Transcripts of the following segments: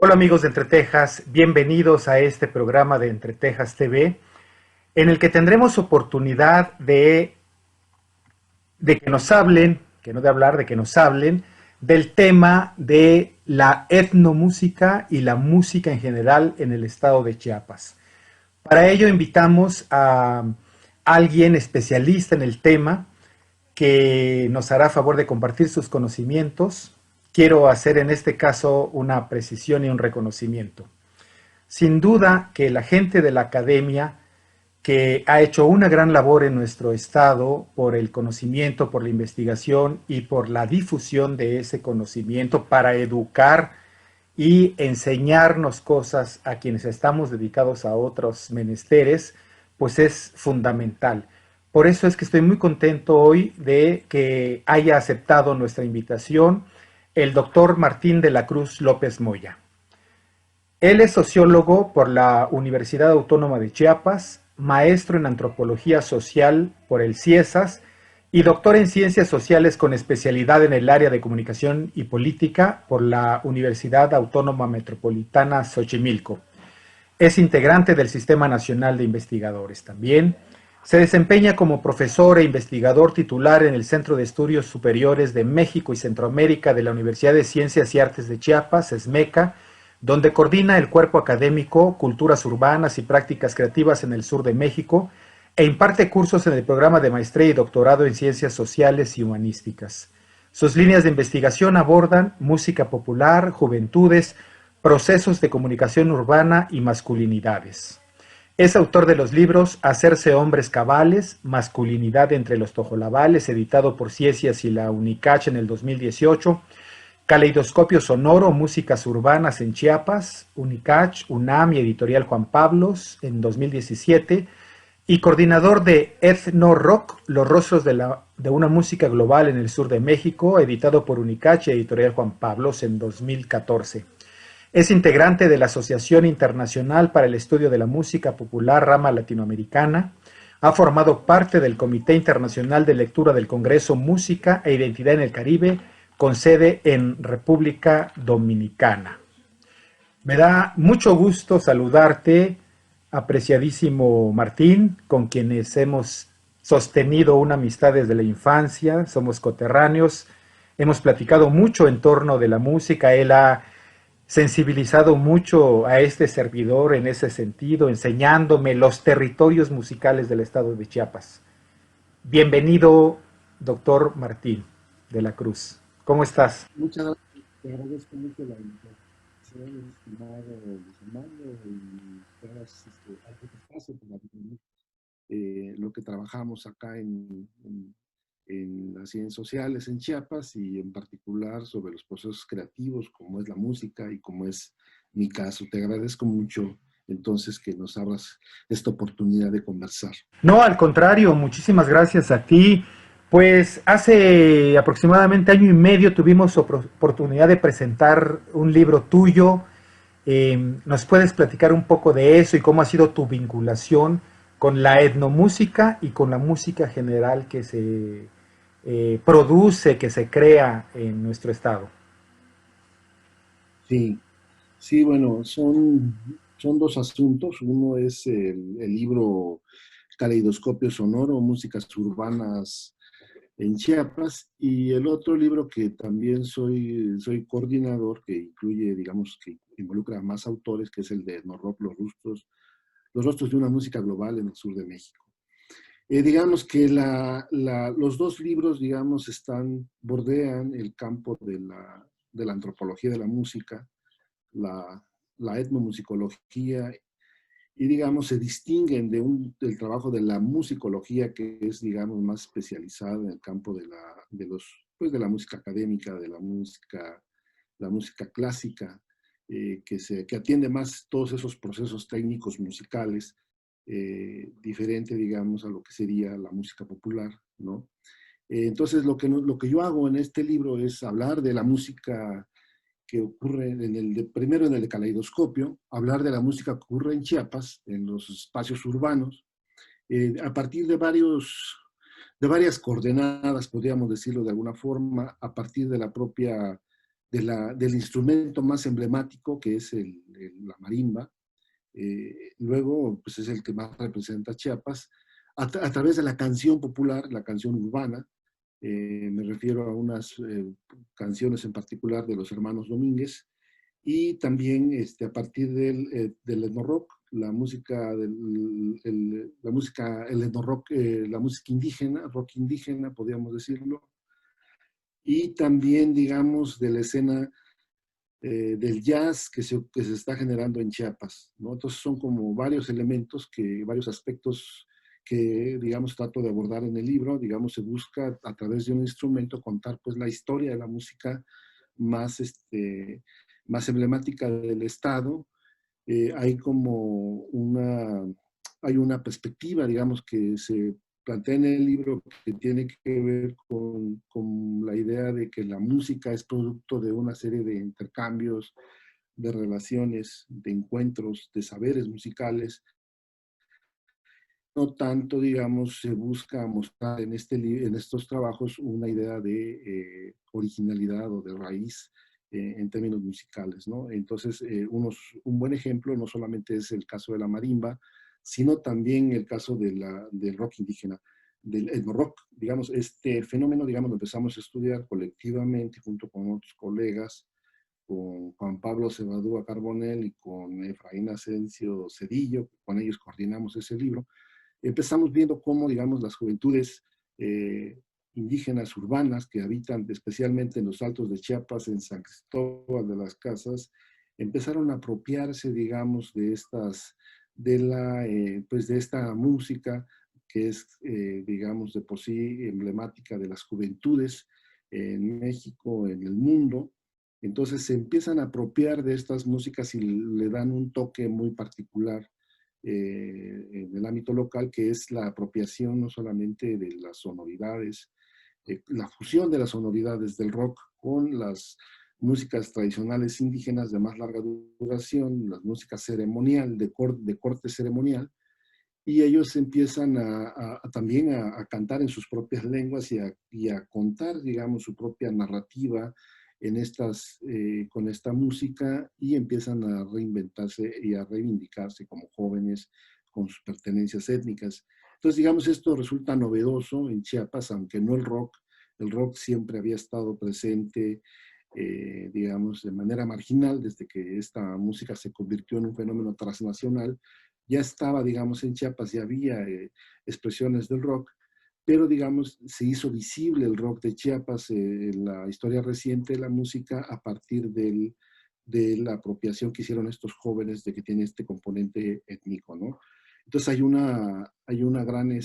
Hola amigos de Entre Tejas, bienvenidos a este programa de Entre Tejas TV, en el que tendremos oportunidad de que nos hablen, que no de hablar, de que nos hablen del tema de la etnomúsica y la música en general en el estado de Chiapas. Para ello invitamos a alguien especialista en el tema que nos hará favor de compartir sus conocimientos. Quiero hacer en este caso una precisión y un reconocimiento. Sin duda que la gente de la academia que ha hecho una gran labor en nuestro estado por el conocimiento, por la investigación y por la difusión de ese conocimiento para educar y enseñarnos cosas a quienes estamos dedicados a otros menesteres, pues es fundamental. Por eso es que estoy muy contento hoy de que haya aceptado nuestra invitación el doctor Martín de la Cruz López Moya. Él es sociólogo por la Universidad Autónoma de Chiapas, maestro en antropología social por el CIESAS y doctor en ciencias sociales con especialidad en el área de comunicación y política por la Universidad Autónoma Metropolitana Xochimilco. Es integrante del Sistema Nacional de Investigadores también. Se desempeña como profesor e investigador titular en el Centro de Estudios Superiores de México y Centroamérica de la Universidad de Ciencias y Artes de Chiapas, ESMECA, donde coordina el cuerpo académico Culturas Urbanas y Prácticas Creativas en el sur de México e imparte cursos en el programa de maestría y doctorado en Ciencias Sociales y Humanísticas. Sus líneas de investigación abordan música popular, juventudes, procesos de comunicación urbana y masculinidades. Es autor de los libros Hacerse hombres cabales, Masculinidad entre los tojolabales, editado por Ciencias y la UNICACH en el 2018, Caleidoscopio Sonoro, Músicas Urbanas en Chiapas, UNICACH, UNAM y Editorial Juan Pablos en 2017, y coordinador de Ethno Rock, Los Rostros de una Música Global en el Sur de México, editado por UNICACH y Editorial Juan Pablos en 2014. Es integrante de la Asociación Internacional para el Estudio de la Música Popular Rama Latinoamericana. Ha formado parte del Comité Internacional de Lectura del Congreso Música e Identidad en el Caribe, con sede en República Dominicana. Me da mucho gusto saludarte, apreciadísimo Martín, con quienes hemos sostenido una amistad desde la infancia, somos coterráneos, hemos platicado mucho en torno de la música, él ha sensibilizado mucho a este servidor en ese sentido, enseñándome los territorios musicales del estado de Chiapas. Bienvenido, doctor Martín de la Cruz. ¿Cómo estás? Muchas gracias, te agradezco mucho la invitación, estimado Luis Armando, y gracias a este espacio para difundir lo que trabajamos acá en las ciencias sociales en Chiapas y en particular sobre los procesos creativos, como es la música y como es mi caso. Te agradezco mucho entonces que nos abras esta oportunidad de conversar. No, al contrario, muchísimas gracias a ti. Pues hace aproximadamente año y medio tuvimos oportunidad de presentar un libro tuyo. ¿Nos puedes platicar un poco de eso y cómo ha sido tu vinculación con la etnomúsica y con la música general que se produce, que se crea en nuestro estado? Sí, sí, bueno, son dos asuntos. Uno es el libro Caleidoscopio Sonoro, Músicas Urbanas en Chiapas, y el otro libro que también soy coordinador, que incluye, digamos, que involucra a más autores, que es el de Norrop, los rostros de una música global en el sur de México. Digamos que los dos libros, digamos, bordean el campo de la antropología de la música, la, la etnomusicología y, digamos, se distinguen del trabajo de la musicología, que es, digamos, más especializada en el campo de la música académica, de la música clásica, que atiende más todos esos procesos técnicos musicales, diferente, digamos, a lo que sería la música popular, ¿no? Entonces, lo que yo hago en este libro es hablar de la música que ocurre primero en el de Caleidoscopio, hablar de la música que ocurre en Chiapas, en los espacios urbanos, a partir de varias coordenadas, podríamos decirlo de alguna forma, a partir de la propia del instrumento más emblemático, que es la marimba. Luego, pues es el que más representa a Chiapas, a través de la canción popular, la canción urbana. Me refiero a unas canciones en particular de los hermanos Domínguez, y también a partir del etno-rock, la música, la música, el etno-rock, la música indígena, rock indígena, podríamos decirlo, y también, digamos, de la escena del jazz que se está generando en Chiapas, ¿no? Entonces son como varios elementos, varios aspectos que, digamos, trato de abordar en el libro. Digamos, se busca a través de un instrumento contar pues la historia de la música más, más emblemática del estado. Hay como hay una perspectiva, digamos, que se plantea en el libro, que tiene que ver con la idea de que la música es producto de una serie de intercambios, de relaciones, de encuentros, de saberes musicales. No tanto, digamos, se busca mostrar en estos trabajos una idea de originalidad o de raíz en términos musicales, ¿no? Entonces, un buen ejemplo no solamente es el caso de la marimba, sino también el caso del rock indígena, del etno-rock. Digamos, este fenómeno, digamos, lo empezamos a estudiar colectivamente junto con otros colegas, con Juan Pablo Cebadúa Carbonell y con Efraín Asensio Cedillo. Con ellos coordinamos ese libro. Empezamos viendo cómo, digamos, las juventudes indígenas urbanas que habitan especialmente en los altos de Chiapas, en San Cristóbal de las Casas, empezaron a apropiarse, digamos, pues de esta música que es, digamos, de por sí emblemática de las juventudes en México, en el mundo. Entonces se empiezan a apropiar de estas músicas y le dan un toque muy particular en el ámbito local, que es la apropiación no solamente de las sonoridades, la fusión de las sonoridades del rock con las músicas tradicionales indígenas de más larga duración, las músicas ceremonial, de corte ceremonial, y ellos empiezan también a cantar en sus propias lenguas y a contar, digamos, su propia narrativa con esta música, y empiezan a reinventarse y a reivindicarse como jóvenes con sus pertenencias étnicas. Entonces, digamos, esto resulta novedoso en Chiapas, aunque no el rock siempre había estado presente, digamos, de manera marginal desde que esta música se convirtió en un fenómeno transnacional. Ya estaba, digamos, en Chiapas, ya había expresiones del rock, pero, digamos, se hizo visible el rock de Chiapas en la historia reciente de la música a partir de la apropiación que hicieron estos jóvenes de que tiene este componente étnico, ¿no? Entonces hay una gran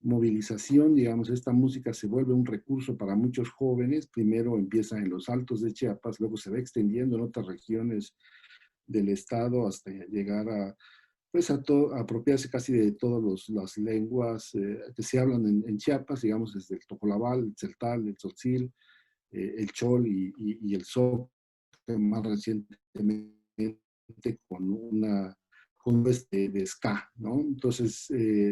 movilización, digamos, esta música se vuelve un recurso para muchos jóvenes. Primero empieza en los altos de Chiapas, luego se va extendiendo en otras regiones del estado hasta llegar pues a apropiarse casi de todas las lenguas que se hablan en Chiapas, digamos, desde el Tocolabal, el Tzeltal, el Tzotzil, el Chol y el Zoc, más recientemente con con de ska, ¿no? Entonces,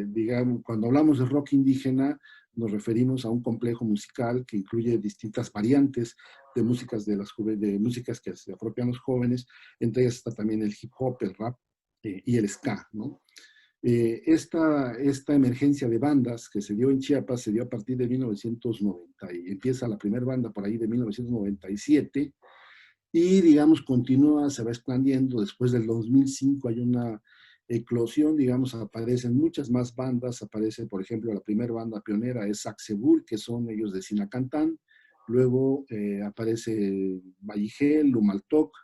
digamos, cuando hablamos de rock indígena, nos referimos a un complejo musical que incluye distintas variantes de músicas de músicas que se apropian los jóvenes. Entre ellas está también el hip hop, el rap y el ska, ¿no? Esta emergencia de bandas que se dio en Chiapas se dio a partir de 1990, y empieza la primera banda por ahí de 1997, y, digamos, continúa, se va expandiendo. Después del 2005 hay una eclosión, digamos, aparecen muchas más bandas. Aparece, por ejemplo, la primera banda pionera es Sacsebul, que son ellos de Sinacantán. Luego aparece Valligel, Lumaltoc,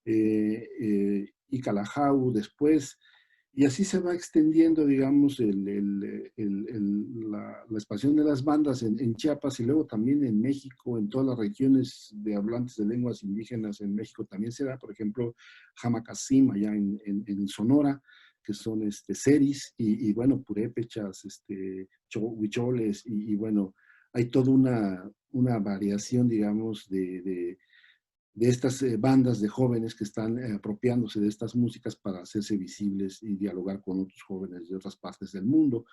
y Calajau después, y así se va extendiendo, digamos, la expansión de las bandas en Chiapas, y luego también en México, en todas las regiones de hablantes de lenguas indígenas en México también se da. Por ejemplo, Jamacasim, allá en Sonora, que son seris, y bueno, purépechas, huicholes, y bueno, hay toda una variación, digamos, de estas bandas de jóvenes que están apropiándose de estas músicas para hacerse visibles y dialogar con otros jóvenes de otras partes del mundo.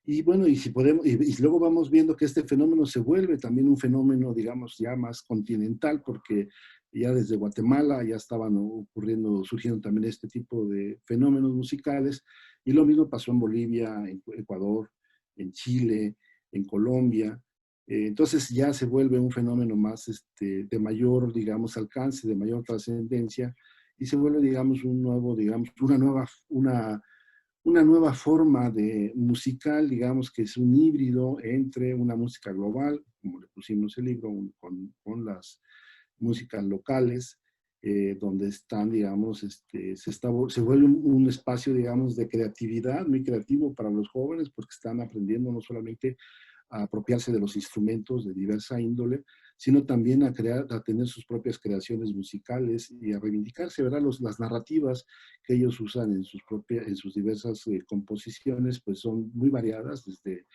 Y bueno, y si podemos, y luego vamos viendo que este fenómeno se vuelve también un fenómeno, digamos, ya más continental, porque ya desde Guatemala ya estaban ocurriendo, surgiendo también este tipo de fenómenos musicales, y lo mismo pasó en Bolivia, en Ecuador, en Chile, en Colombia. Entonces ya se vuelve un fenómeno más de mayor, digamos, alcance, de mayor trascendencia, y se vuelve, digamos, un nuevo, digamos, una nueva forma de musical, digamos que es un híbrido entre una música global, como le pusimos el libro, con las músicas locales, donde están, digamos, se vuelve un espacio, digamos, de creatividad, muy creativo para los jóvenes, porque están aprendiendo no solamente a apropiarse de los instrumentos de diversa índole, sino también a crear, a tener sus propias creaciones musicales y a reivindicarse, ¿verdad? Las narrativas que ellos usan en sus diversas composiciones, pues son muy variadas, desde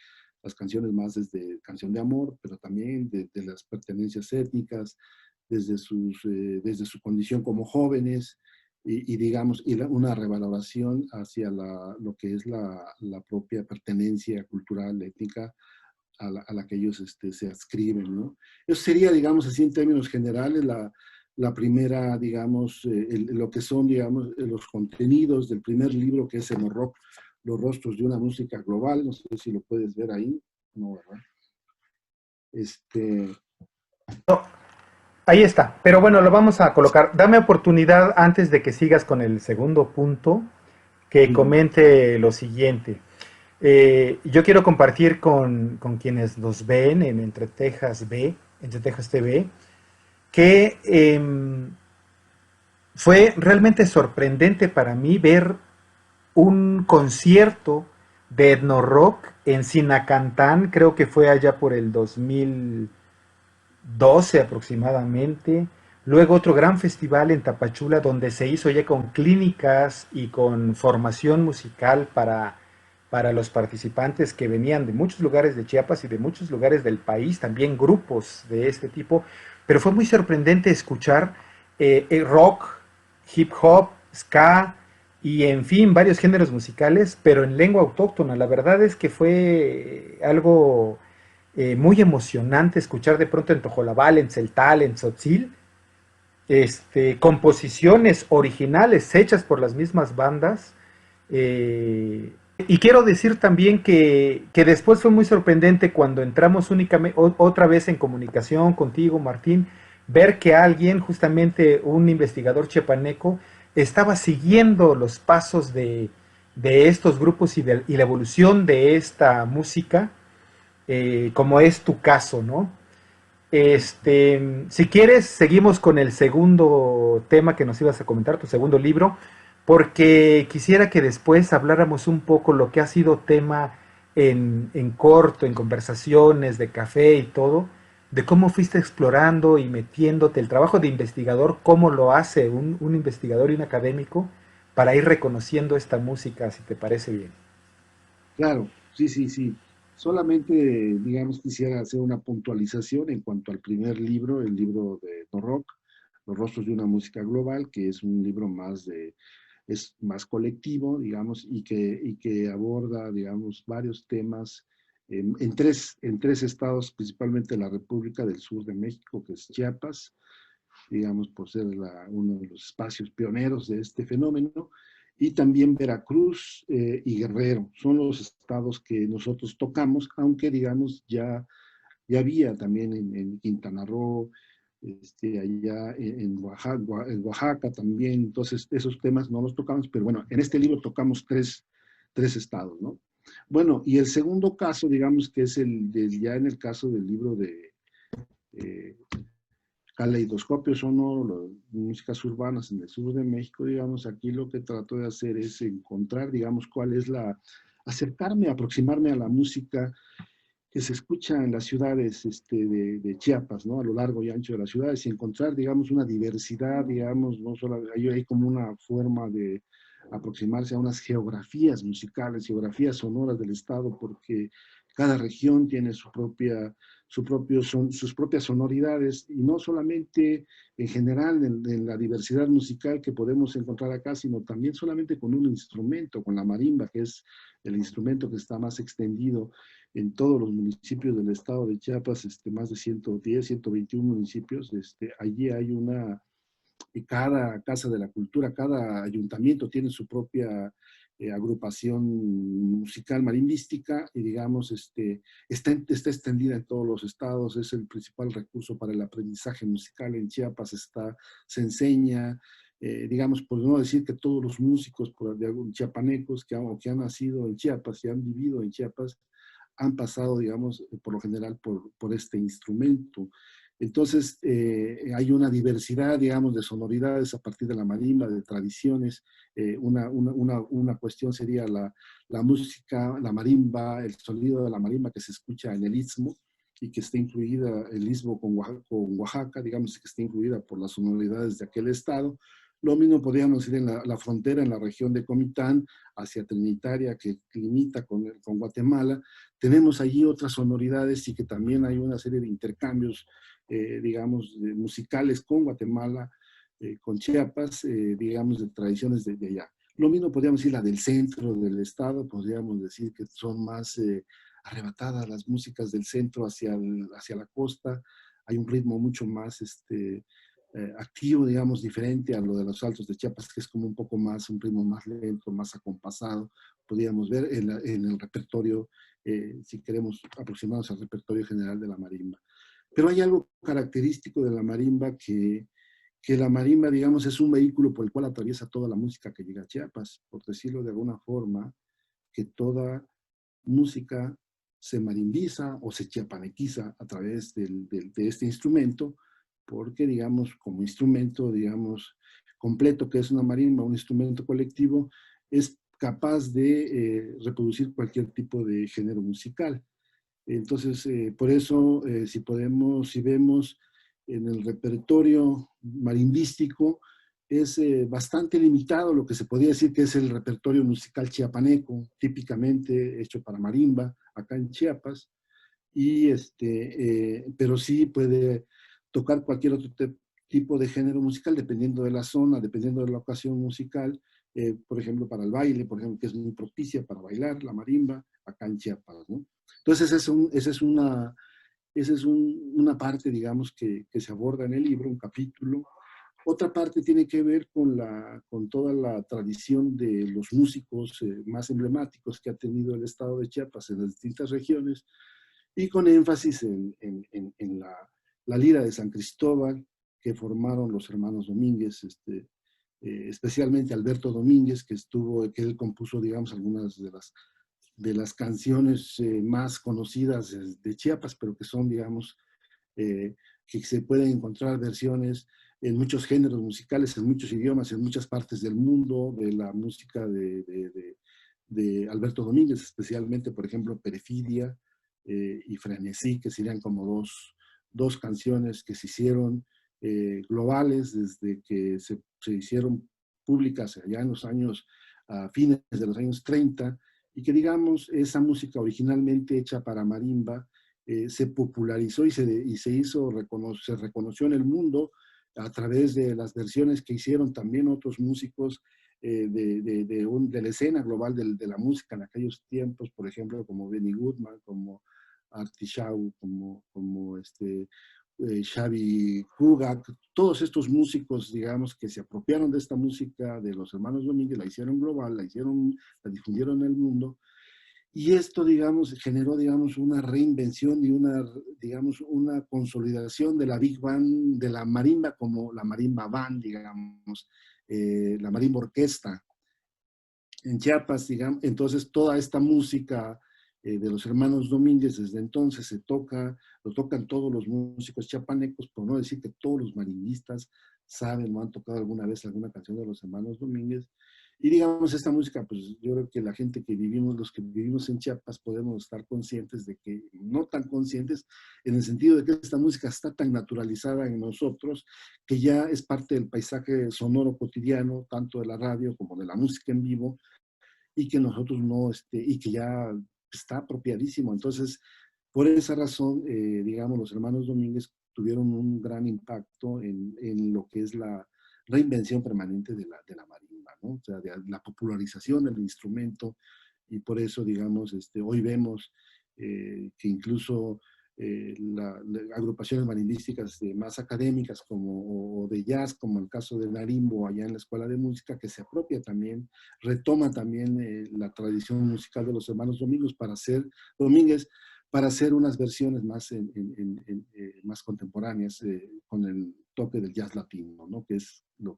las canciones más desde canción de amor, pero también de las pertenencias étnicas, desde su condición como jóvenes, digamos, una revaloración hacia lo que es la propia pertenencia cultural, étnica, a la que ellos se adscriben, ¿no? Eso sería, digamos, así en términos generales, la primera, digamos, lo que son, digamos, los contenidos del primer libro, que es el rock, los rostros de una música global. No sé si lo puedes ver ahí, no, ¿verdad? Este, No, ahí está, pero bueno, lo vamos a colocar. Dame oportunidad antes de que sigas con el segundo punto, que ujú, comente lo siguiente. Yo quiero compartir con quienes nos ven en Entre Texas TV, que fue realmente sorprendente para mí ver un concierto de etno rock en Sinacantán, creo que fue allá por el 2012 aproximadamente. Luego otro gran festival en Tapachula donde se hizo ya con clínicas y con formación musical para los participantes que venían de muchos lugares de Chiapas y de muchos lugares del país, también grupos de este tipo. Pero fue muy sorprendente escuchar rock, hip hop, ska y en fin, varios géneros musicales, pero en lengua autóctona. La verdad es que fue algo muy emocionante escuchar de pronto en Tojolabal, en Celtal, en Tzotzil, composiciones originales hechas por las mismas bandas. Y quiero decir también que después fue muy sorprendente cuando entramos únicamente, otra vez en comunicación contigo, Martín, ver que alguien, justamente un investigador chepaneco, estaba siguiendo los pasos de estos grupos y la evolución de esta música, como es tu caso, ¿no? Si quieres, seguimos con el segundo tema que nos ibas a comentar, tu segundo libro, porque quisiera que después habláramos un poco lo que ha sido tema en corto, en conversaciones de café y todo, de cómo fuiste explorando y metiéndote el trabajo de investigador, cómo lo hace un investigador y un académico para ir reconociendo esta música, si te parece bien. claro, sí, sí, sí. Solamente, digamos, quisiera hacer una puntualización en cuanto al primer libro, el libro de No Rock, Los rostros de una música global, que es un libro es más colectivo, digamos, y que aborda, digamos, varios temas en tres estados, principalmente la República del Sur de México, que es Chiapas, digamos, por ser uno de los espacios pioneros de este fenómeno, y también Veracruz y Guerrero. Son los estados que nosotros tocamos, aunque, digamos, ya había también en Quintana Roo, allá en Oaxaca también, entonces esos temas no los tocamos, pero bueno, en este libro tocamos tres estados, ¿no? Bueno, y el segundo caso, digamos que es ya en el caso del libro de eh, Caleidoscopio Sonoro, músicas urbanas en el sur de México, digamos, aquí lo que trato de hacer es encontrar, digamos, acercarme, aproximarme a la música que se escucha en las ciudades de Chiapas, ¿no? A lo largo y ancho de las ciudades y encontrar, digamos, una diversidad, digamos, no solo hay como una forma de aproximarse a unas geografías musicales, geografías sonoras del Estado, porque cada región tiene sus propias sonoridades, y no solamente en general en la diversidad musical que podemos encontrar acá, sino también solamente con un instrumento, con la marimba, que es el instrumento que está más extendido en todos los municipios del estado de Chiapas, más de 110, 121 municipios. Allí hay cada casa de la cultura, cada ayuntamiento tiene su propia agrupación musical marimbística, y digamos, está extendida en todos los estados. Es el principal recurso para el aprendizaje musical en Chiapas. Se enseña, digamos, por no decir que todos los músicos chiapanecos que han nacido en Chiapas y han vivido en Chiapas, han pasado, digamos, por lo general por este instrumento. Entonces, hay una diversidad, digamos, de sonoridades a partir de la marimba, de tradiciones. Una cuestión sería la música, la marimba, el sonido de la marimba que se escucha en el Istmo, y que está incluida, el Istmo con Oaxaca, digamos, que está incluida por las sonoridades de aquel estado. Lo mismo podríamos decir en la frontera, en la región de Comitán, hacia Trinitaria, que limita con Guatemala. Tenemos allí otras sonoridades, y que también hay una serie de intercambios, digamos, musicales con Guatemala, con Chiapas, digamos, de tradiciones de allá. Lo mismo podríamos decir la del centro del estado. Podríamos decir que son más arrebatadas las músicas del centro hacia la costa. Hay un ritmo mucho más activo, digamos, diferente a lo de los altos de Chiapas, que es como un poco más, un ritmo más lento, más acompasado. Podríamos ver en el repertorio, si queremos aproximarnos al repertorio general de la marimba. Pero hay algo característico de la marimba, que la marimba, digamos, es un vehículo por el cual atraviesa toda la música que llega a Chiapas, por decirlo de alguna forma, que toda música se marimbiza o se chiapanequiza a través de este instrumento, porque, digamos, como instrumento, digamos, completo, que es una marimba, un instrumento colectivo, es capaz de reproducir cualquier tipo de género musical. Entonces, por eso, si vemos en el repertorio marimbístico, es bastante limitado lo que se podría decir que es el repertorio musical chiapaneco, típicamente hecho para marimba, acá en Chiapas. Pero sí puede tocar cualquier otro tipo de género musical, dependiendo de la zona, dependiendo de la ocasión musical. Por ejemplo, para el baile, por ejemplo, que es muy propicia para bailar la marimba acá en Chiapas, ¿no? Entonces, esa es una parte, digamos, que se aborda en el libro, un capítulo. Otra parte tiene que ver con toda la tradición de los músicos más emblemáticos que ha tenido el estado de Chiapas en las distintas regiones, y con énfasis en la lira de San Cristóbal, que formaron los hermanos Domínguez, especialmente Alberto Domínguez, que él compuso, digamos, algunas de las canciones más conocidas de Chiapas, pero que son, digamos, que se pueden encontrar versiones en muchos géneros musicales, en muchos idiomas, en muchas partes del mundo, de la música de Alberto Domínguez, especialmente, por ejemplo, Perfidia y Frenesí, que serían como dos canciones que se hicieron globales desde que se hicieron públicas allá en los años, a fines de los años 30, y que, digamos, esa música originalmente hecha para marimba se popularizó y se reconoció en el mundo a través de las versiones que hicieron también otros músicos de la escena global de la música en aquellos tiempos, por ejemplo, como Benny Goodman, como Artie Shaw, Xavi Kugat. Todos estos músicos, digamos, que se apropiaron de esta música de los hermanos Domínguez, la hicieron global, la difundieron en el mundo. Y esto, digamos, generó, digamos, una reinvención y digamos, una consolidación de la Big Band, de la marimba, como la marimba band, digamos, la marimba orquesta en Chiapas, digamos. Entonces, toda esta música de los hermanos Domínguez, desde entonces lo tocan todos los músicos chiapanecos, por no decir que todos los marimbistas saben o han tocado alguna vez alguna canción de los hermanos Domínguez. Y digamos, esta música, pues yo creo que la gente los que vivimos en Chiapas, podemos estar conscientes de que, no tan conscientes, en el sentido de que esta música está tan naturalizada en nosotros, que ya es parte del paisaje sonoro cotidiano, tanto de la radio como de la música en vivo, y que nosotros no, y que ya está apropiadísimo. Entonces, por esa razón, digamos, los hermanos Domínguez tuvieron un gran impacto en lo que es la reinvención permanente de la marimba, ¿no? O sea, de la popularización del instrumento, y por eso, digamos, hoy vemos que incluso agrupaciones marimbísticas más académicas como, o de jazz, como el caso de Narimbo allá en la Escuela de Música, que se apropia también, retoma también la tradición musical de los hermanos Domínguez para hacer unas versiones más, más contemporáneas con el toque del jazz latino, ¿no? Que es lo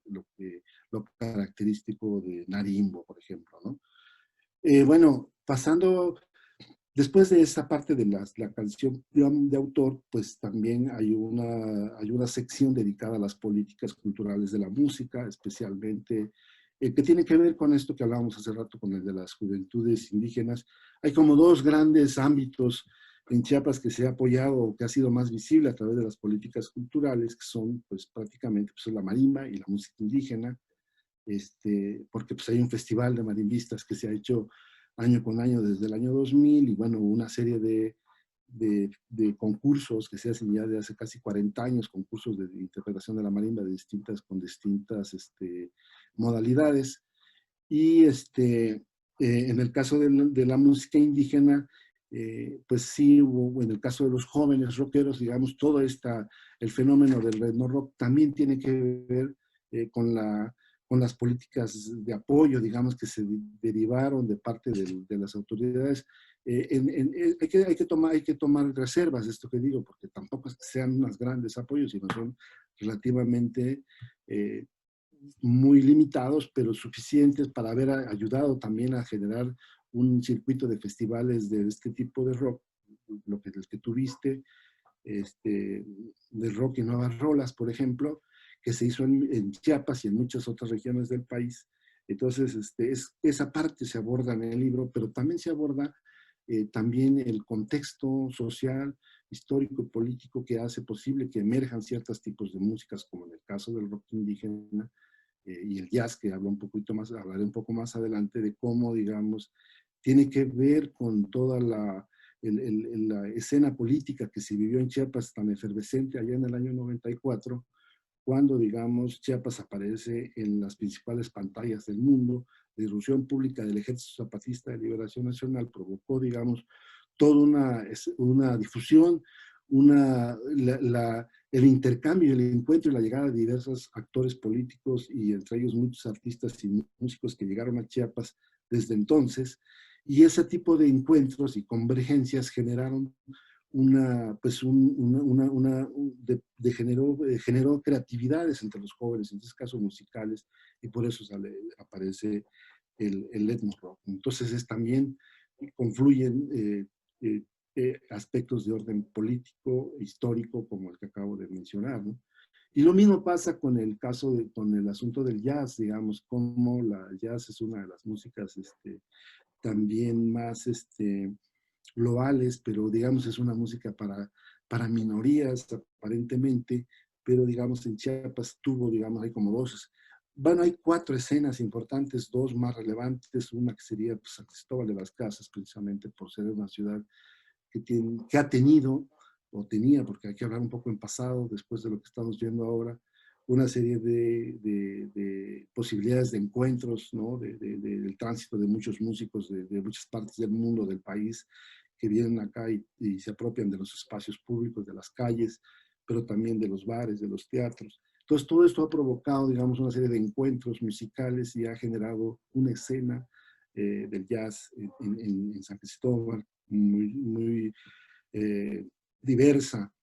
característico de Narimbo, por ejemplo, ¿no? Bueno, pasando, después de esta parte de la canción de autor, pues también hay una sección dedicada a las políticas culturales de la música, especialmente que tiene que ver con esto que hablábamos hace rato, con el de las juventudes indígenas. Hay como dos grandes ámbitos en Chiapas que se ha apoyado, que ha sido más visible a través de las políticas culturales, que son pues prácticamente pues, la marimba y la música indígena, porque pues hay un festival de marimbistas que se ha hecho año con año desde el año 2000, y bueno, una serie de concursos que se hacen ya de hace casi 40 años, concursos de interpretación de la marimba con distintas modalidades. Y en el caso de la música indígena, pues sí hubo, en el caso de los jóvenes rockeros, digamos, el fenómeno del etno rock también tiene que ver con las políticas de apoyo, digamos, que se derivaron de parte de las autoridades. Hay que tomar reservas de esto que digo, porque tampoco es que sean unos grandes apoyos, sino son relativamente muy limitados, pero suficientes para haber ayudado también a generar un circuito de festivales de este tipo de rock, el que tuviste, de rock y nuevas rolas, por ejemplo, que se hizo en Chiapas y en muchas otras regiones del país. Entonces, esa parte se aborda en el libro, pero también se aborda también el contexto social, histórico y político que hace posible que emerjan ciertos tipos de músicas, como en el caso del rock indígena, y el jazz, que hablaré un poco más adelante de cómo, digamos, tiene que ver con toda la escena política que se vivió en Chiapas tan efervescente allá en el año 94, cuando, digamos, Chiapas aparece en las principales pantallas del mundo. La irrupción pública del Ejército Zapatista de Liberación Nacional provocó, digamos, toda una difusión, el intercambio, el encuentro y la llegada de diversos actores políticos, y entre ellos muchos artistas y músicos que llegaron a Chiapas desde entonces. Y ese tipo de encuentros y convergencias generaron generó creatividades entre los jóvenes, en este caso musicales, y por eso aparece el etno rock. Entonces también confluyen aspectos de orden político, histórico, como el que acabo de mencionar, ¿no? Y lo mismo pasa con con el asunto del jazz, digamos, como la jazz es una de las músicas también más globales, pero digamos es una música para minorías aparentemente, pero digamos en Chiapas digamos, hay como bueno, hay 4 escenas importantes, 2 más relevantes, una que sería pues, San Cristóbal de las Casas, precisamente por ser una ciudad que ha tenido, o tenía, porque hay que hablar un poco en pasado, después de lo que estamos viendo ahora, una serie de posibilidades de encuentros, ¿no? Del tránsito de muchos músicos de muchas partes del mundo, del país, que vienen acá y se apropian de los espacios públicos, de las calles, pero también de los bares, de los teatros. Entonces, todo esto ha provocado, digamos, una serie de encuentros musicales y ha generado una escena del jazz en San Cristóbal muy diversa.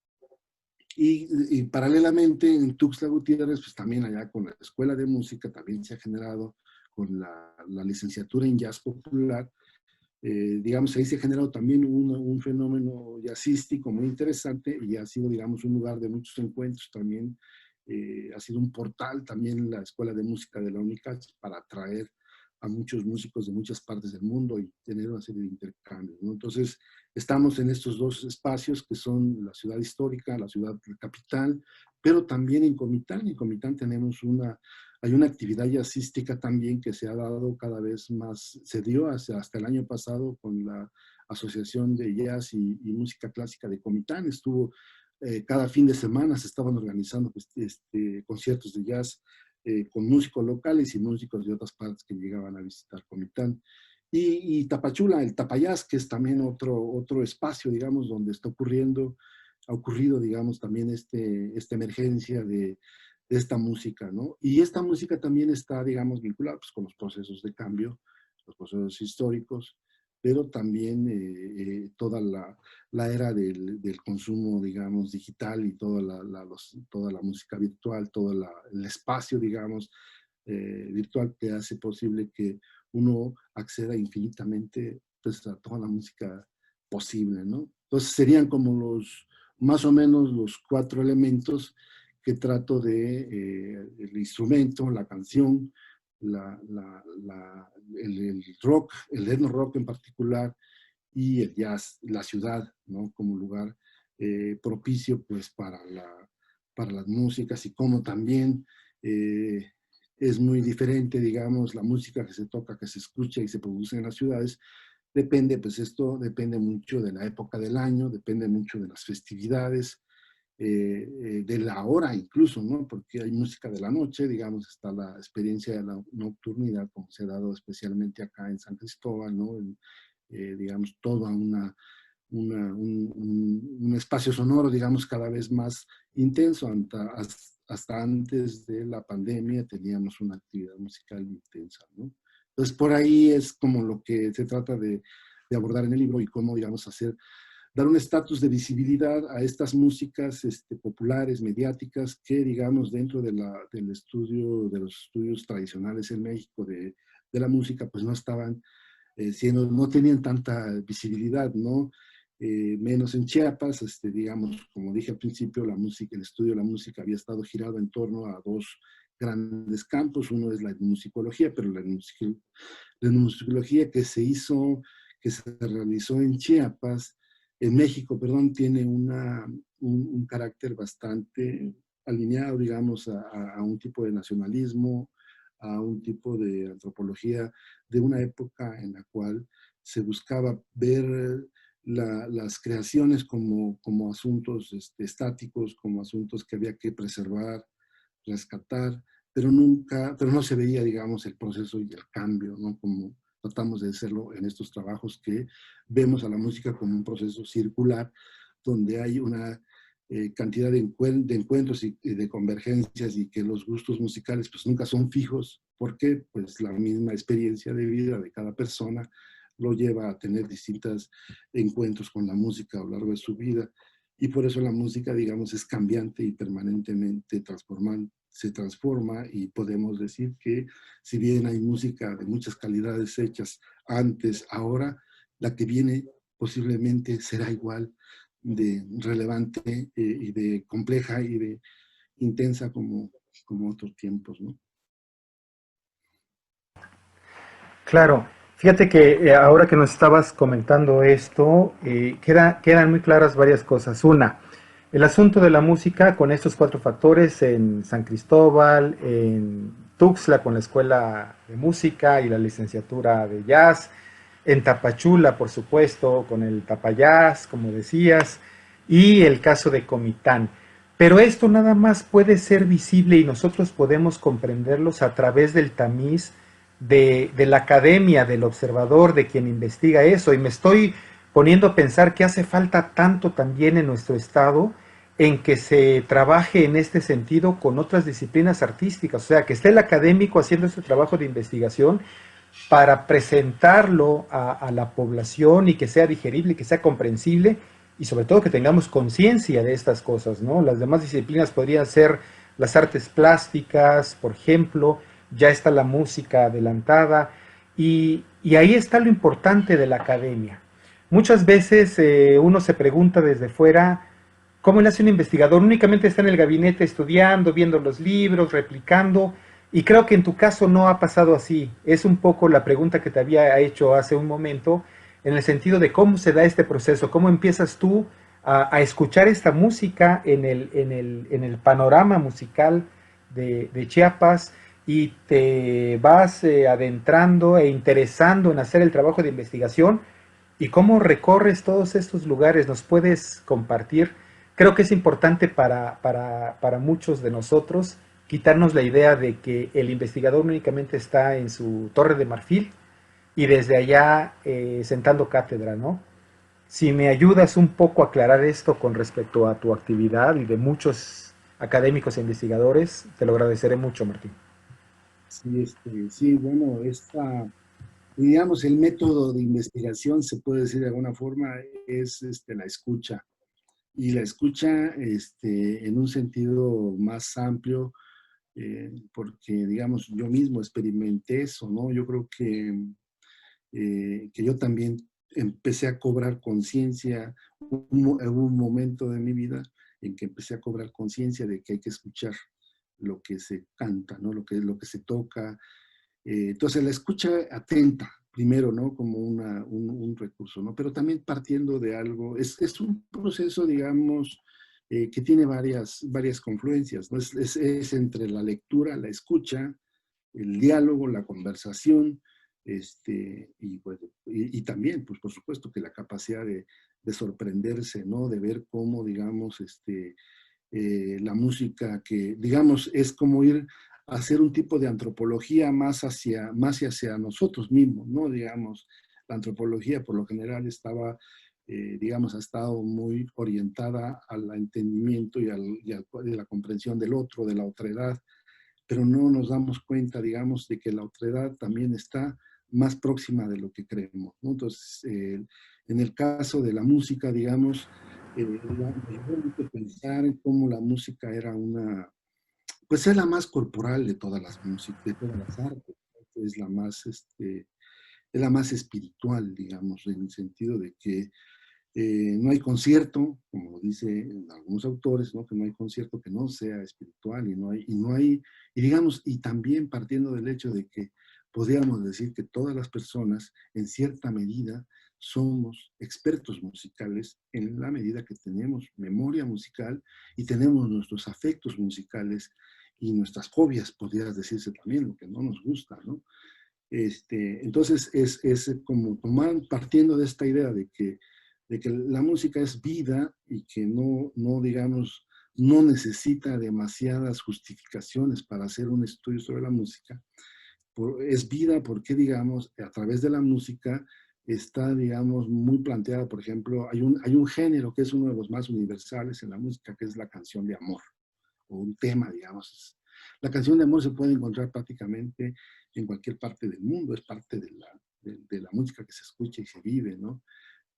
Y paralelamente en Tuxtla Gutiérrez, pues también allá con la Escuela de Música, también se ha generado con la licenciatura en jazz popular. Digamos, ahí se ha generado también un fenómeno jazzístico muy interesante, y ha sido, digamos, un lugar de muchos encuentros también. Ha sido un portal también la Escuela de Música de la UNICACH para atraer a muchos músicos de muchas partes del mundo y tener una serie de intercambios, ¿no? Entonces, estamos en estos dos espacios que son la ciudad histórica, la ciudad capital, pero también en Comitán. En Comitán hay una actividad jazzística también que se ha dado cada vez más, se dio hasta el año pasado con la Asociación de Jazz y Música Clásica de Comitán. Estuvo cada fin de semana, se estaban organizando pues, conciertos de jazz con músicos locales y músicos de otras partes que llegaban a visitar Comitán. Y Tapachula, el Tapayás, que es también otro espacio, digamos, donde ha ocurrido, digamos, también esta emergencia de esta música, ¿no? Y esta música también está, digamos, vinculada pues, con los procesos de cambio, los procesos históricos, pero también toda la era del consumo, digamos, digital y toda la música virtual, todo el espacio, digamos, virtual que hace posible que uno acceda infinitamente pues, a toda la música posible, ¿no? Entonces serían como más o menos los 4 elementos que trato el instrumento, la canción, el rock, el etno rock en particular, y el jazz, la ciudad, ¿no? Como lugar propicio pues para las músicas y como también es muy diferente, digamos, la música que se toca, que se escucha y se produce en las ciudades. Depende, pues esto depende mucho de la época del año, depende mucho de las festividades, de la hora incluso, ¿no? Porque hay música de la noche, digamos, está la experiencia de la nocturnidad, como se ha dado especialmente acá en San Cristóbal, ¿no? Digamos, toda un espacio sonoro, digamos, cada vez más intenso. Hasta antes de la pandemia teníamos una actividad musical intensa, ¿no? Entonces, por ahí es como lo que se trata de abordar en el libro y cómo, digamos, dar un estatus de visibilidad a estas músicas populares, mediáticas, que, digamos, dentro de los estudios tradicionales en México de la música, pues no estaban no tenían tanta visibilidad, ¿no? Menos en Chiapas, digamos, como dije al principio, el estudio de la música había estado girado en torno a 2 grandes campos. Uno es la etnomusicología, pero la etnomusicología que se realizó en Chiapas, en México, perdón, tiene un carácter bastante alineado, digamos, a un tipo de nacionalismo, a un tipo de antropología de una época en la cual se buscaba ver las creaciones como asuntos estáticos, como asuntos que había que preservar, rescatar, pero no se veía, digamos, el proceso y el cambio, ¿no? Como tratamos de hacerlo en estos trabajos, que vemos a la música como un proceso circular, donde hay una cantidad de encuentros y de convergencias, y que los gustos musicales pues nunca son fijos, porque pues la misma experiencia de vida de cada persona lo lleva a tener distintos encuentros con la música a lo largo de su vida, y por eso la música, digamos, es cambiante y permanentemente se transforma, y podemos decir que si bien hay música de muchas calidades hechas antes, ahora la que viene posiblemente será igual de relevante y de compleja y de intensa como otros tiempos, ¿no? Claro, fíjate que ahora que nos estabas comentando esto, quedan muy claras varias cosas. Una, el asunto de la música con estos 4 factores en San Cristóbal, en Tuxtla con la escuela de música y la licenciatura de jazz, en Tapachula, por supuesto, con el Tapayás, como decías, y el caso de Comitán. Pero esto nada más puede ser visible y nosotros podemos comprenderlos a través del tamiz de la academia, del observador, de quien investiga eso. Y me estoy poniendo a pensar que hace falta tanto también en nuestro estado en que se trabaje en este sentido con otras disciplinas artísticas, o sea, que esté el académico haciendo este trabajo de investigación para presentarlo a la población y que sea digerible, que sea comprensible y sobre todo que tengamos conciencia de estas cosas, ¿no? Las demás disciplinas podrían ser las artes plásticas, por ejemplo, ya está la música adelantada y ahí está lo importante de la academia. Muchas veces uno se pregunta desde fuera, ¿cómo le hace un investigador? Únicamente está en el gabinete estudiando, viendo los libros, replicando, y creo que en tu caso no ha pasado así. Es un poco la pregunta que te había hecho hace un momento, en el sentido de cómo se da este proceso, cómo empiezas tú a escuchar esta música en el panorama musical de Chiapas y te vas adentrando e interesando en hacer el trabajo de investigación ¿Y cómo recorres todos estos lugares? ¿Nos puedes compartir? Creo que es importante para muchos de nosotros quitarnos la idea de que el investigador únicamente está en su torre de marfil y desde allá sentando cátedra, ¿no? Si me ayudas un poco a aclarar esto con respecto a tu actividad y de muchos académicos e investigadores, te lo agradeceré mucho, Martín. Sí, sí, bueno, digamos, el método de investigación, se puede decir de alguna forma, es la escucha. Y la escucha en un sentido más amplio, porque, digamos, yo mismo experimenté eso, ¿no? Yo creo que yo también empecé a cobrar conciencia, hubo un momento de mi vida en que empecé a cobrar conciencia de que hay que escuchar lo que se canta, ¿no? Lo que se toca. Entonces, la escucha atenta, primero, ¿no? Como un recurso, ¿no? Pero también partiendo de algo, es un proceso, digamos, que tiene varias confluencias, ¿no? Es entre la lectura, la escucha, el diálogo, la conversación, pues, y también, pues por supuesto que la capacidad de sorprenderse, ¿no? De ver cómo, digamos, la música que, digamos, es como ir a hacer un tipo de antropología más hacia nosotros mismos, ¿no? Digamos, la antropología por lo general digamos, ha estado muy orientada al entendimiento y a la comprensión del otro, de la otredad, pero no nos damos cuenta, digamos, de que la otredad también está más próxima de lo que creemos, ¿no? Entonces, en el caso de la música, digamos, me ayudó mucho a pensar en cómo la música era pues es la más corporal de todas las músicas, de todas las artes, ¿no? Es la más espiritual, digamos, en el sentido de que no hay concierto, como dicen algunos autores, ¿no? Que no hay concierto que no sea espiritual y digamos, y también partiendo del hecho de que podríamos decir que todas las personas, en cierta medida, somos expertos musicales en la medida que tenemos memoria musical y tenemos nuestros afectos musicales y nuestras fobias, podrías decirse también, lo que no nos gusta, ¿no? Entonces es como partiendo de esta idea de que la música es vida y que digamos, no necesita demasiadas justificaciones para hacer un estudio sobre la música. Es vida porque, digamos, a través de la música está, digamos, muy planteada, por ejemplo, hay un género que es uno de los más universales en la música, que es la canción de amor o un tema, digamos. La canción de amor se puede encontrar prácticamente en cualquier parte del mundo, es parte de la música que se escucha y se vive, ¿no?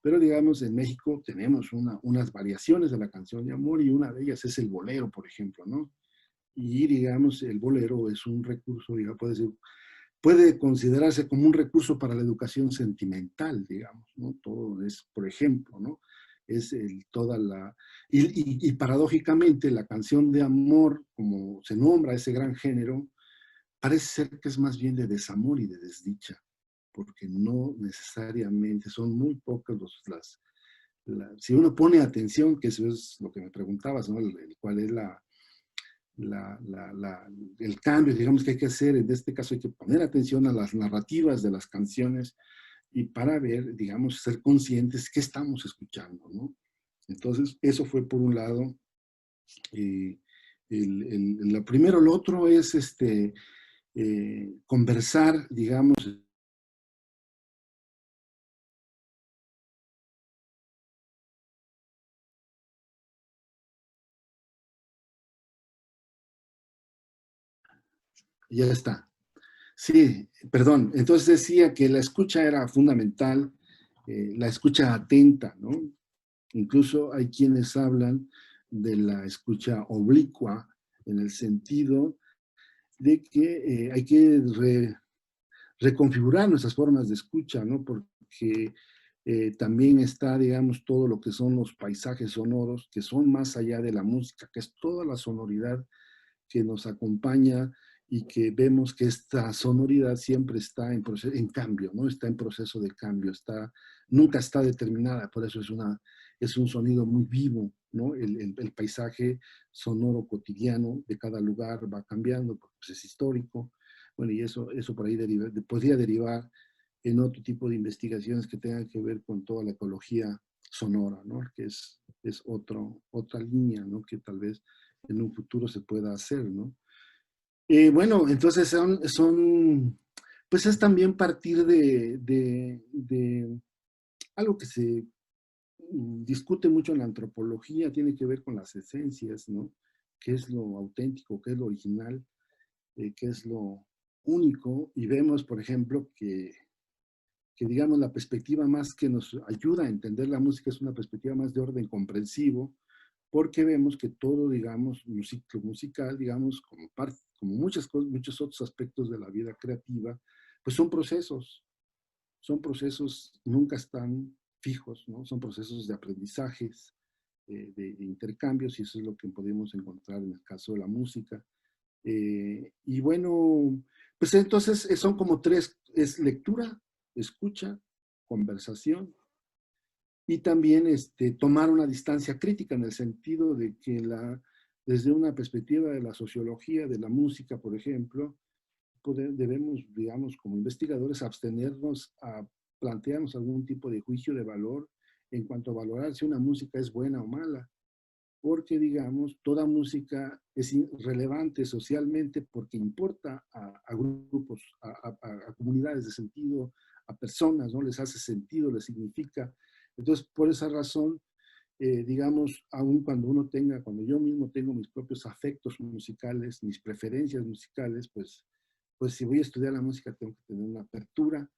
Pero digamos, en México tenemos unas variaciones de la canción de amor y una de ellas es el bolero, por ejemplo, ¿no? Y digamos, el bolero es un recurso, digamos, puede considerarse como un recurso para la educación sentimental, digamos, ¿no? Todo es, por ejemplo, ¿no? Es toda la... Y paradójicamente la canción de amor, como se nombra ese gran género, parece ser que es más bien de desamor y de desdicha, porque no necesariamente, son muy pocas si uno pone atención, que eso es lo que me preguntabas, ¿no? ¿Cuál es el cambio, digamos, que hay que hacer? En este caso hay que poner atención a las narrativas de las canciones y para ver, digamos, ser conscientes qué estamos escuchando, ¿no? Entonces, eso fue por un lado. eh, lo primero, lo otro es conversar, digamos, ya está. Sí, perdón. Entonces decía que la escucha era fundamental, la escucha atenta, ¿no? Incluso hay quienes hablan de la escucha oblicua en el sentido de que hay que reconfigurar nuestras formas de escucha, ¿no? Porque también está, digamos, todo lo que son los paisajes sonoros, que son más allá de la música, que es toda la sonoridad que nos acompaña y que vemos que esta sonoridad siempre está en cambio, ¿no? Está en proceso de cambio, nunca está determinada, por eso es un sonido muy vivo, ¿no? El paisaje sonoro cotidiano de cada lugar va cambiando, porque pues, es histórico, bueno, y eso por ahí podría derivar en otro tipo de investigaciones que tengan que ver con toda la ecología sonora, ¿no? Que es otra línea, ¿no? Que tal vez en un futuro se pueda hacer, ¿no? Bueno, entonces pues es también partir de algo que se discute mucho en la antropología, tiene que ver con las esencias, ¿no? ¿Qué es lo auténtico, qué es lo original, qué es lo único? Y vemos, por ejemplo, que digamos la perspectiva más que nos ayuda a entender la música es una perspectiva más de orden comprensivo, porque vemos que todo, digamos, lo musical, digamos, como parte, como muchas cosas, muchos otros aspectos de la vida creativa, pues son procesos, nunca están fijos, ¿no? Son procesos de aprendizajes, de intercambios, y eso es lo que podemos encontrar en el caso de la música. Y bueno, pues entonces son como tres, es lectura, escucha, conversación, y también tomar una distancia crítica en el sentido de que desde una perspectiva de la sociología, de la música, por ejemplo, debemos, digamos, como investigadores, abstenernos a plantearnos algún tipo de juicio de valor en cuanto a valorar si una música es buena o mala, porque, digamos, toda música es relevante socialmente porque importa a grupos, a comunidades de sentido, a personas, ¿no? Les hace sentido, les significa. Entonces, por esa razón, digamos, aun cuando yo mismo tengo mis propios afectos musicales, mis preferencias musicales, pues si voy a estudiar la música tengo que tener una apertura,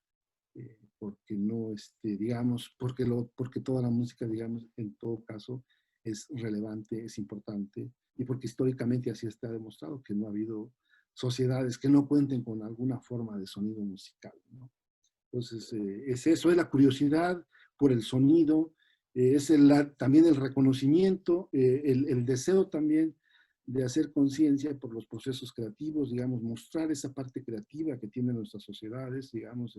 porque no, digamos, porque toda la música, digamos, en todo caso es relevante, es importante, y porque históricamente así está demostrado que no ha habido sociedades que no cuenten con alguna forma de sonido musical, ¿no? Entonces, es eso, es la curiosidad por el sonido, también el reconocimiento, el deseo también de hacer conciencia por los procesos creativos, digamos, mostrar esa parte creativa que tienen nuestras sociedades, digamos,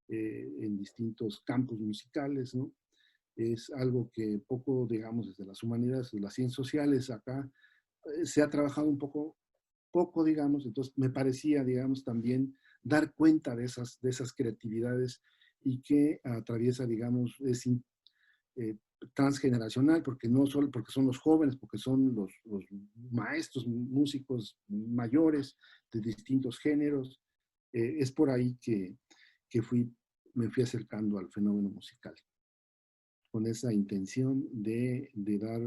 en distintos campos musicales, ¿no? Es algo que poco, digamos, desde las humanidades, de las ciencias sociales, acá se ha trabajado un poco, digamos, entonces me parecía, digamos, también dar cuenta de esas creatividades y que atraviesa, digamos, eh, transgeneracional, porque no solo porque son los jóvenes, porque son los maestros, músicos mayores de distintos géneros. Es por ahí que me fui acercando al fenómeno musical, con esa intención de dar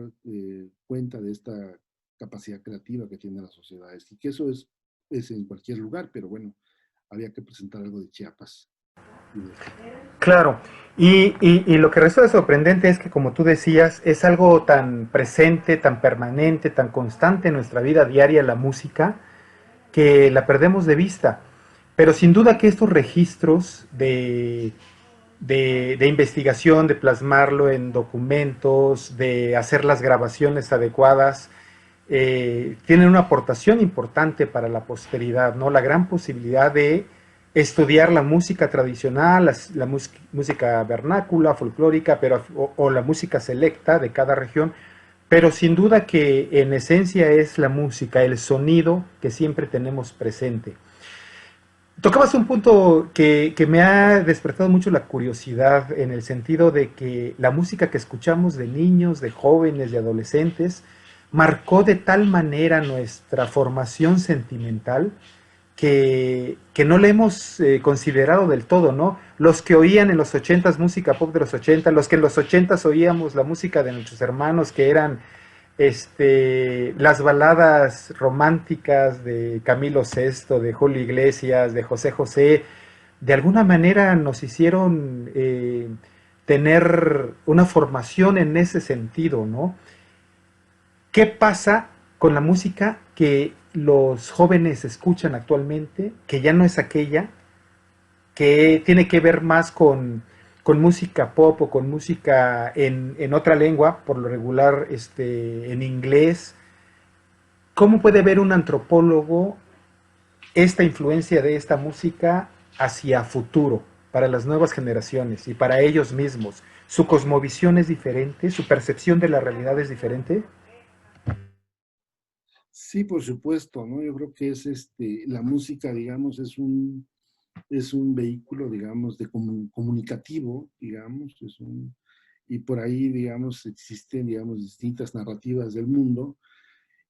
cuenta de esta capacidad creativa que tienen las sociedades, y que eso es en cualquier lugar, pero bueno, había que presentar algo de Chiapas y de esto. Claro, y lo que resulta sorprendente es que, como tú decías, es algo tan presente, tan permanente, tan constante en nuestra vida diaria, la música, que la perdemos de vista. Pero sin duda que estos registros de investigación, de plasmarlo en documentos, de hacer las grabaciones adecuadas, tienen una aportación importante para la posteridad, ¿no? La gran posibilidad de estudiar la música tradicional, la música vernácula, folclórica, o la música selecta de cada región, pero sin duda que en esencia es la música, el sonido que siempre tenemos presente. Tocabas un punto que me ha despertado mucho la curiosidad, en el sentido de que la música que escuchamos de niños, de jóvenes, de adolescentes, marcó de tal manera nuestra formación sentimental que no le hemos considerado del todo, ¿no? Los que oían en los ochentas música pop de los 80, los que en los ochentas oíamos la música de nuestros hermanos, que eran las baladas románticas de Camilo Sesto, de Julio Iglesias, de José José, de alguna manera nos hicieron tener una formación en ese sentido, ¿no? ¿Qué pasa con la música que los jóvenes escuchan actualmente, que ya no es aquella, que tiene que ver más con música pop o con música en otra lengua, por lo regular en inglés? ¿Cómo puede ver un antropólogo esta influencia de esta música hacia futuro, para las nuevas generaciones y para ellos mismos? ¿Su cosmovisión es diferente? ¿Su percepción de la realidad es diferente? Sí, por supuesto, ¿no? Yo creo que la música, digamos, es un vehículo, digamos, comunicativo, digamos, y por ahí, digamos, existen, digamos, distintas narrativas del mundo,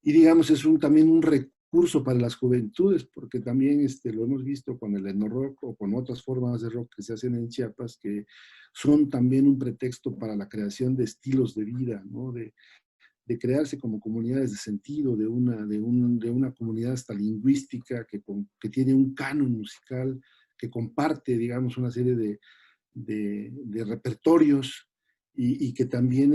y digamos, también un recurso para las juventudes, porque también lo hemos visto con el etno-rock o con otras formas de rock que se hacen en Chiapas, que son también un pretexto para la creación de estilos de vida, ¿no? De crearse como comunidades de sentido, de una comunidad hasta lingüística que tiene un canon musical, que comparte, digamos, una serie de repertorios y que también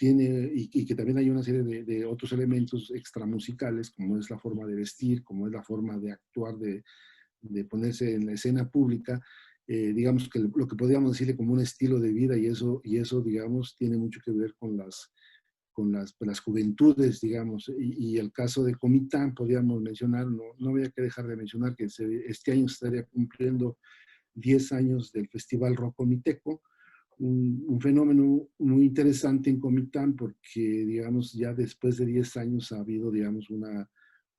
y que también hay una serie de otros elementos extramusicales, como es la forma de vestir, como es la forma de actuar, de ponerse en la escena pública, digamos que lo que podríamos decirle como un estilo de vida y eso digamos, tiene mucho que ver con las juventudes, digamos, y el caso de Comitán, podríamos mencionar, no había que dejar de mencionar que este año se estaría cumpliendo 10 años del Festival Rock Comiteco, un fenómeno muy interesante en Comitán porque, digamos, ya después de 10 años ha habido, digamos,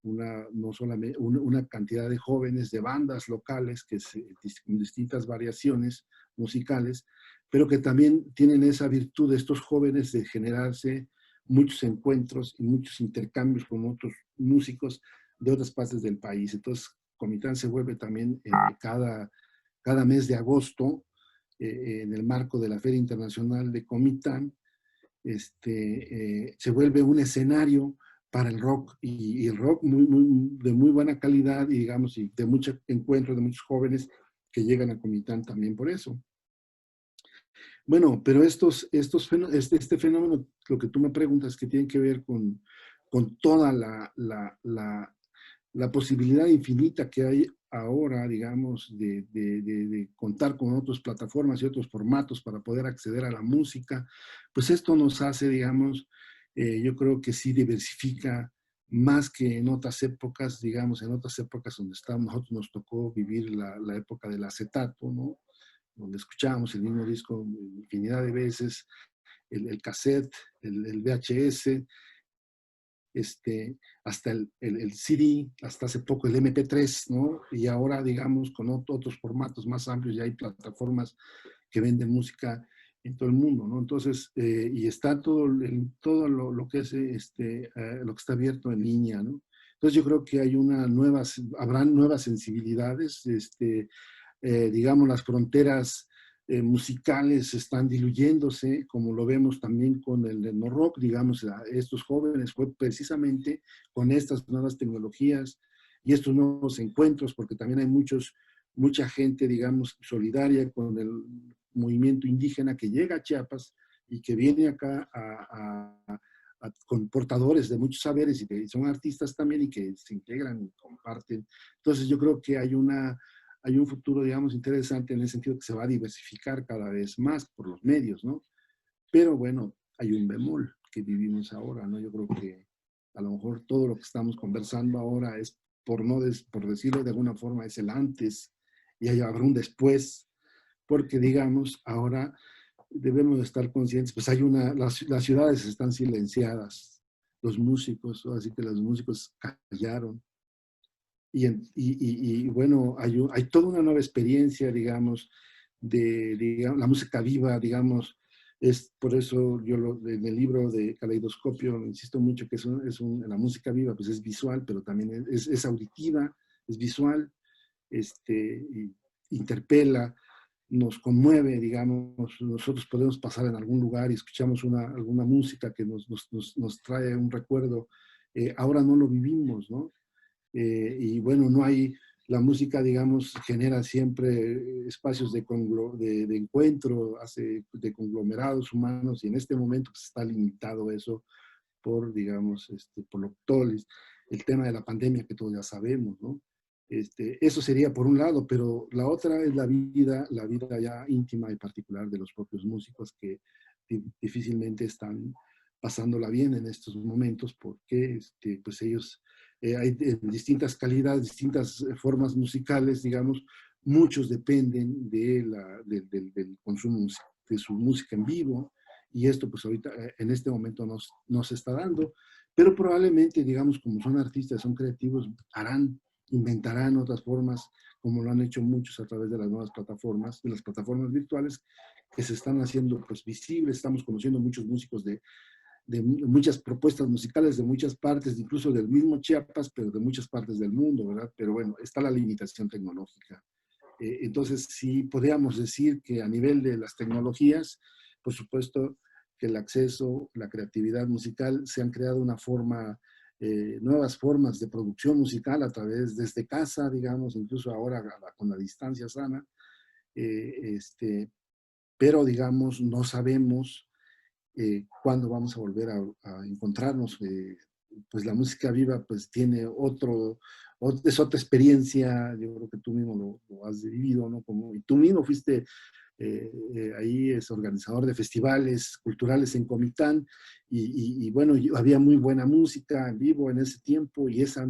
no solamente una cantidad de jóvenes de bandas locales con distintas variaciones musicales, pero que también tienen esa virtud de estos jóvenes de generarse muchos encuentros y muchos intercambios con otros músicos de otras partes del país. Entonces, Comitán se vuelve también cada mes de agosto, en el marco de la Feria Internacional de Comitán, se vuelve un escenario para el rock y el rock de muy buena calidad y digamos y de mucho encuentro de muchos jóvenes que llegan a Comitán también por eso. Bueno, pero este fenómeno, lo que tú me preguntas, que tiene que ver con toda la posibilidad infinita que hay ahora, digamos, de contar con otras plataformas y otros formatos para poder acceder a la música, pues esto nos hace, digamos, yo creo que sí diversifica más que en otras épocas, digamos, en otras épocas donde nosotros nos tocó vivir la época del acetato, ¿no? Donde escuchábamos el mismo disco infinidad de veces, el cassette, el VHS, hasta el CD, hasta hace poco el MP3, ¿no? Y ahora, digamos, con otros formatos más amplios, ya hay plataformas que venden música en todo el mundo, ¿no? Entonces, y está todo lo que es, lo que está abierto en línea, ¿no? Entonces yo creo que habrán nuevas sensibilidades, digamos, las fronteras musicales están diluyéndose, como lo vemos también con el no rock, digamos, estos jóvenes fue precisamente con estas nuevas tecnologías y estos nuevos encuentros, porque también hay mucha gente, digamos, solidaria con el movimiento indígena que llega a Chiapas y que viene acá con portadores de muchos saberes y que son artistas también y que se integran y comparten. Entonces yo creo que hay un futuro, digamos, interesante en el sentido que se va a diversificar cada vez más por los medios, ¿no? Pero bueno, hay un bemol que vivimos ahora, ¿no? Yo creo que a lo mejor todo lo que estamos conversando ahora es, por decirlo de alguna forma, es el antes y habrá un después, porque digamos, ahora debemos de estar conscientes, pues las ciudades están silenciadas, los músicos, así que los músicos callaron, y bueno, hay toda una nueva experiencia, digamos, digamos, la música viva, digamos, es por eso en el libro de Caleidoscopio insisto mucho que la música viva, pues es visual, pero también es auditiva, es visual, y interpela, nos conmueve, digamos, nosotros podemos pasar en algún lugar y escuchamos alguna música que nos trae un recuerdo, ahora no lo vivimos, ¿no? Y bueno, la música, digamos, genera siempre espacios de encuentro, de conglomerados humanos, y en este momento pues, está limitado eso por, digamos, todo el tema de la pandemia que todos ya sabemos, ¿no? Eso sería por un lado, pero la otra es la vida ya íntima y particular de los propios músicos que difícilmente están pasándola bien en estos momentos porque pues ellos hay distintas calidades, distintas formas musicales, digamos, muchos dependen del consumo de su música en vivo y esto pues ahorita en este momento no se está dando, pero probablemente, digamos, como son artistas, son creativos, harán inventarán otras formas, como lo han hecho muchos a través de las nuevas plataformas, de las plataformas virtuales, que se están haciendo pues visibles. Estamos conociendo muchos músicos de muchas propuestas musicales de muchas partes, incluso del mismo Chiapas, pero de muchas partes del mundo, ¿verdad? Pero bueno, está la limitación tecnológica. Entonces, sí podríamos decir que a nivel de las tecnologías, por supuesto que el acceso, la creatividad musical, se han creado una forma, nuevas formas de producción musical a través, desde casa, digamos, incluso ahora con la distancia sana, pero digamos, no sabemos cuándo vamos a volver a encontrarnos. Pues la música viva pues tiene es otra experiencia. Yo creo que tú mismo lo has vivido, ¿no? Como, y tú mismo fuiste ahí es organizador de festivales culturales en Comitán, y bueno, había muy buena música en vivo en ese tiempo, y eso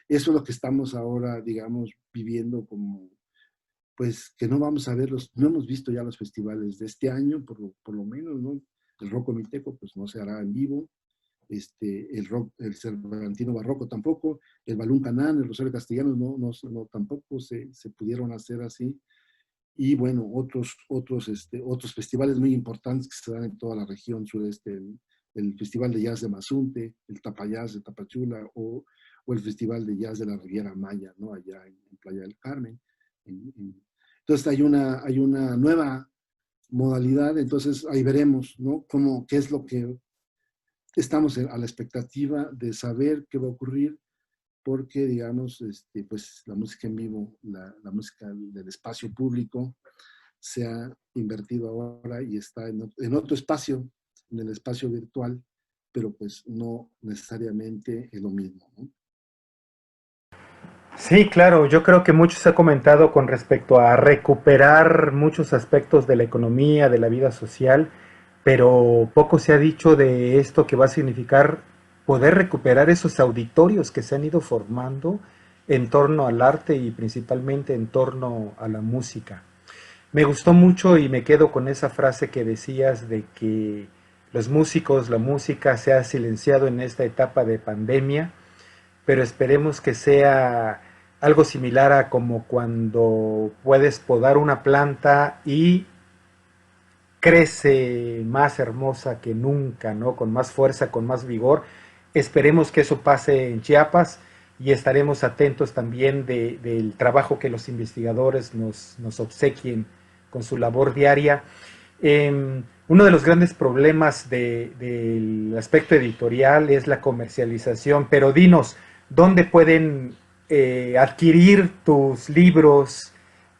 es lo que estamos ahora, digamos, viviendo como, pues que no vamos a verlos, no hemos visto ya los festivales de este año, por lo menos, ¿no? El rock comiteco, pues no se hará en vivo, el rock, el Cervantino Barroco tampoco, el Balún Canán, el Rosario Castellanos, tampoco se pudieron hacer así. Y bueno, otros festivales muy importantes que se dan en toda la región sureste, el Festival de Jazz de Mazunte, el Tapayaz de Tapachula, o el Festival de Jazz de la Riviera Maya, ¿no? Allá en Playa del Carmen. Entonces hay una nueva modalidad, entonces ahí veremos, ¿no? Qué es lo que estamos a la expectativa de saber qué va a ocurrir, porque, digamos, pues la música en vivo, la música del espacio público, se ha invertido ahora y está en otro espacio, en el espacio virtual, pero pues no necesariamente es lo mismo, ¿no? Sí, claro, yo creo que mucho se ha comentado con respecto a recuperar muchos aspectos de la economía, de la vida social, pero poco se ha dicho de esto que va a significar poder recuperar esos auditorios que se han ido formando en torno al arte y principalmente en torno a la música. Me gustó mucho y me quedo con esa frase que decías de que los músicos, la música se ha silenciado en esta etapa de pandemia, pero esperemos que sea algo similar a como cuando puedes podar una planta y crece más hermosa que nunca, ¿no? Con más fuerza, con más vigor. Esperemos que eso pase en Chiapas y estaremos atentos también del trabajo que los investigadores nos obsequien con su labor diaria. Uno de los grandes problemas del aspecto editorial es la comercialización, pero dinos, ¿dónde pueden adquirir tus libros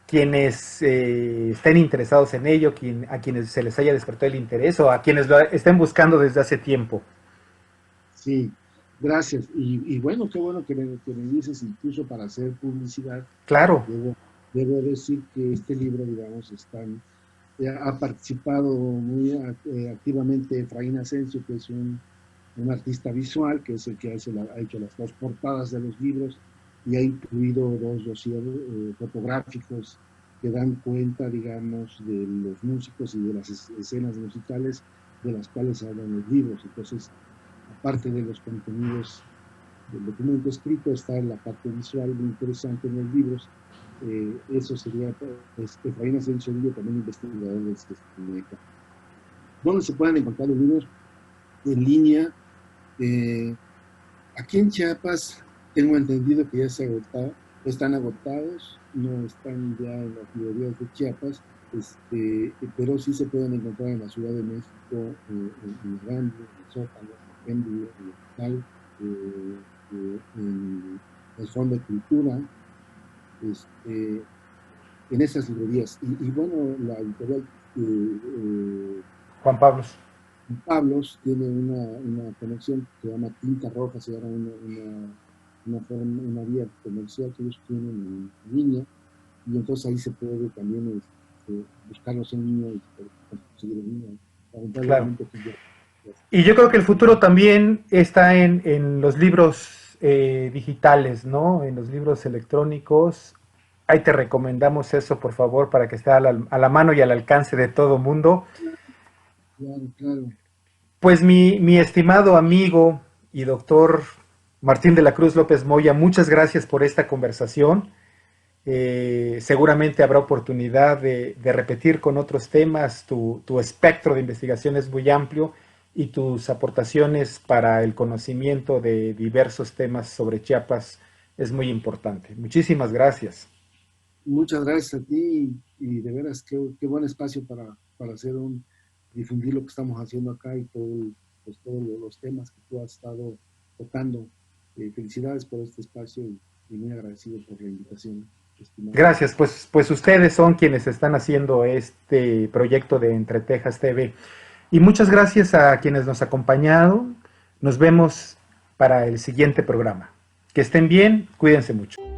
quienes estén interesados en ello, a quienes se les haya despertado el interés o a quienes lo estén buscando desde hace tiempo? Sí, gracias. Y bueno, qué bueno que me dices, incluso para hacer publicidad, Claro, debo, debo decir que este libro, digamos, ha participado muy activamente Efraín Asensio, que es un artista visual, que es el que ha hecho las dos portadas de los libros, y ha incluido dos dossiers fotográficos que dan cuenta, digamos, de los músicos y de las escenas musicales de las cuales hablan los libros. Entonces, aparte de los contenidos del documento escrito, está la parte visual muy interesante en los libros. Eso sería, pues, Efraín Asensio Villa, también investigador de este meca. ¿Dónde se pueden encontrar los libros? En línea. Eh, Aquí en Chiapas tengo entendido que ya están agotados, no están ya en las librerías de Chiapas, pero sí se pueden encontrar en la Ciudad de México, en Grande, en el Zócalo, en Péndulo, en el Hospital, en el Fondo de Cultura, este, en esas librerías. Y bueno, la editorial Juan Pablos. Pablos tiene una conexión que se llama Tinta Roja, se llama una vía comercial que ellos tienen en línea, y entonces ahí se puede también buscarlos en línea y conseguir en línea. Claro. Lamentablemente, pues ya Y yo creo que el futuro también está en los libros digitales, ¿no? En los libros electrónicos. Ahí te recomendamos eso, por favor, para que esté a la mano y al alcance de todo mundo. claro, claro. Pues mi estimado amigo y doctor Martín de la Cruz López Moya, muchas gracias por esta conversación. Seguramente habrá oportunidad de repetir con otros temas. Tu espectro de investigación es muy amplio y tus aportaciones para el conocimiento de diversos temas sobre Chiapas es muy importante. Muchísimas gracias. Muchas gracias a ti y de veras qué buen espacio para difundir lo que estamos haciendo acá y pues, todos los temas que tú has estado tocando. Felicidades por este espacio y muy agradecido por la invitación, estimado. Gracias, pues ustedes son quienes están haciendo este proyecto de Entre Tejas TV. Y muchas gracias a quienes nos acompañaron. Nos vemos para el siguiente programa. Que estén bien, cuídense mucho.